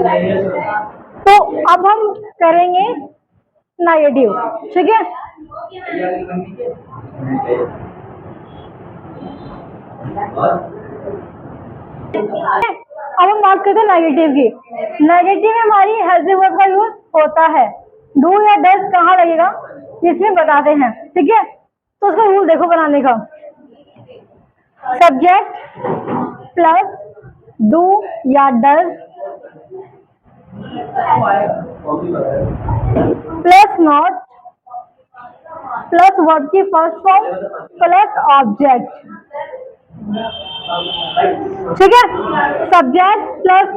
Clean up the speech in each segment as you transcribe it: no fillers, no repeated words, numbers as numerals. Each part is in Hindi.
तो अब हम करेंगे नेगेटिव, ठीक है। अब हम बात करते हैं नेगेटिव की। नेगेटिव में हमारी हेल्पिंग वर्ब का यूज होता है। डू या डज कहाँ लगेगा इसमें बताते हैं, ठीक है। तो उसका रूल देखो बनाने का। सब्जेक्ट प्लस डू या does plus not plus verb की फर्स्ट फॉर्म प्लस ऑब्जेक्ट, ठीक है। सब्जेक्ट प्लस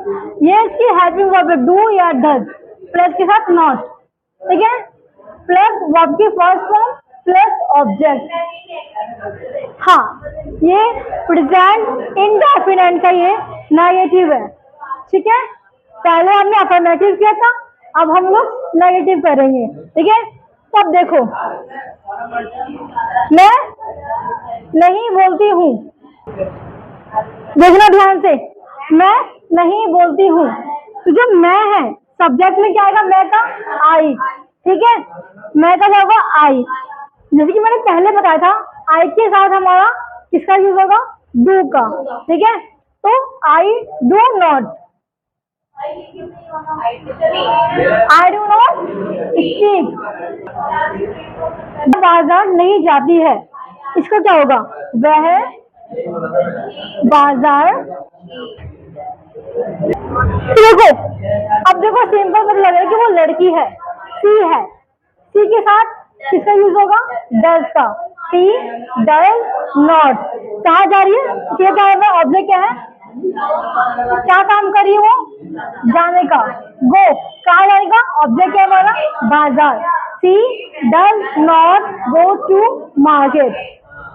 ये इसकी हेल्पिंग वर्ब है डू या डज प्लस के साथ नॉट, ठीक है, प्लस वर्ब की फर्स्ट फॉर्म प्लस ऑब्जेक्ट। हाँ, ये प्रेजेंट इंडेफिनिट का ये नेगेटिव है, ठीक है। पहले हमने अफर्मेटिव किया था, अब हम लोग नेगेटिव करेंगे, ठीक है। तब देखो, मैं नहीं बोलती हूँ, देखना ध्यान से, मैं नहीं बोलती हूँ। तो जो मैं है सब्जेक्ट में क्या आएगा, मैं का आई, ठीक है। मैं का क्या होगा आई, जैसे कि मैंने पहले बताया था आई के साथ हमारा किसका यूज होगा, डू का, ठीक है। तो I do not, I do not speak. बाजार नहीं जाती है, इसका क्या होगा, वह बाजार। देखो, अब देखो सिंपल मतलब है कि वो लड़की है, सी है, सी के साथ किसका यूज होगा, डज का। सी डज नॉट, कहा जा रही है, ये क्या है, ऑब्जेक्ट क्या है, क्या काम कर रही है वो, जाने का। गो, कहा जाने का, ऑब्जेक्ट क्या है हमारा, बाजार। She does not go to market,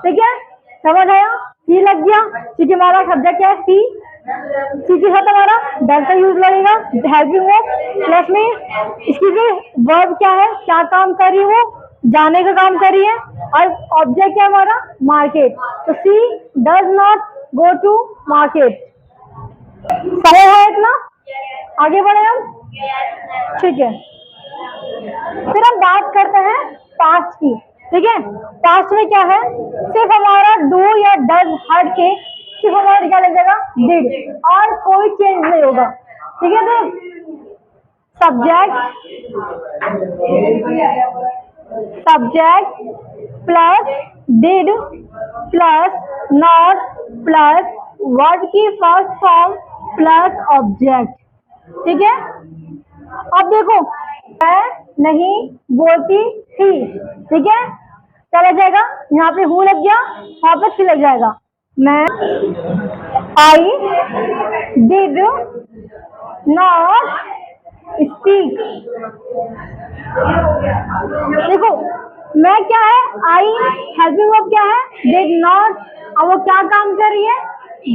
ठीक है, समझ आया। सी लग गया क्योंकि हमारा सब्जेक्ट क्या है, सी के साथ हमारा डज का यूज लगेगा, हेल्पिंग वर्ब प्लस में इसकी जो वर्ब क्या है, क्या काम कर रही है वो, जाने का काम कर रही है, और ऑब्जेक्ट क्या है हमारा, मार्केट। तो she does not go to market. समझ है इतना, आगे बढ़े हम, ठीक है। फिर हम बात करते हैं पास्ट की, ठीक है। पास्ट में क्या है, सिर्फ हमारा डू या डज हट के सिर्फ हमारा क्या लग जाएगा, डिड, और कोई चेंज नहीं होगा, ठीक है। तो subject plus did plus not plus word की फर्स्ट फॉर्म प्लस ऑब्जेक्ट, ठीक है। अब देखो, मैं नहीं बोलती थी, ठीक है, क्या लग जाएगा, यहाँ पे हूँ लग गया, वहां पर सी लग जाएगा। मैं आई डिड नॉट स्पीक। देखो, मैं क्या है, आई, हेल्पिंग वर्ब क्या है, डिड नॉट, अब वो क्या काम कर रही है,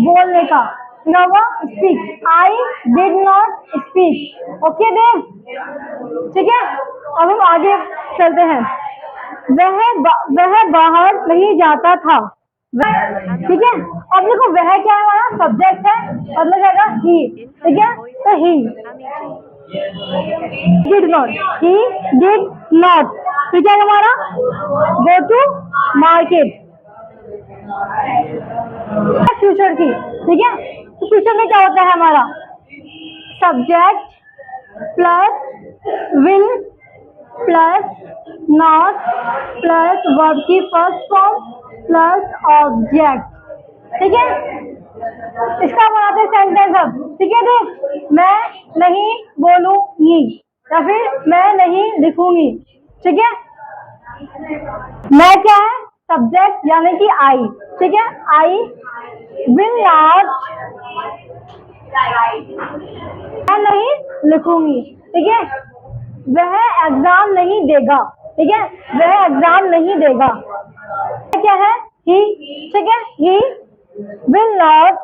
बोलने का, क्या होगा, speak. I did not speak, okay Dev, ठीक है। अब हम आगे चलते हैं। वह बाहर नहीं जाता था, ठीक है। अब देखो, वह क्या है, हमारा सब्जेक्ट है, मतलब क्या है, ही, ठीक है। तो he did not, he did not, तो क्या है हमारा, गो टू मार्केट। फ्यूचर की, ठीक है। तो फ्यूचर में क्या होता है हमारा, subject plus will plus not plus verb की फर्स्ट फॉर्म प्लस ऑब्जेक्ट, ठीक है। इसका बनाते सेंटेंस अब, ठीक है। देख, मैं नहीं बोलूंगी या फिर मैं नहीं लिखूंगी, ठीक है। मैं क्या है, सब्जेक्ट यानी कि आई, ठीक है। आई विल नॉट, मैं नहीं लिखूंगी, ठीक है। वह एग्जाम नहीं देगा, ठीक है, वह एग्जाम नहीं देगा। क्या है, ही, ठीक है, he will not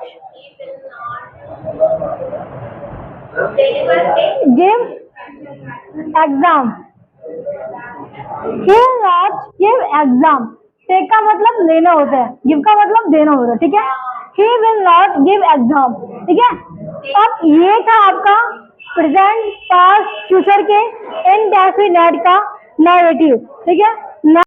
give exam, he will not give exam. Take का मतलब लेना होता है, गिव का मतलब देना होता है, ठीक है। He will not give exam, ठीक है। अब ये था आपका प्रेजेंट पास्ट फ्यूचर के इनडेफिनेट का नेगेटिव, ठीक है।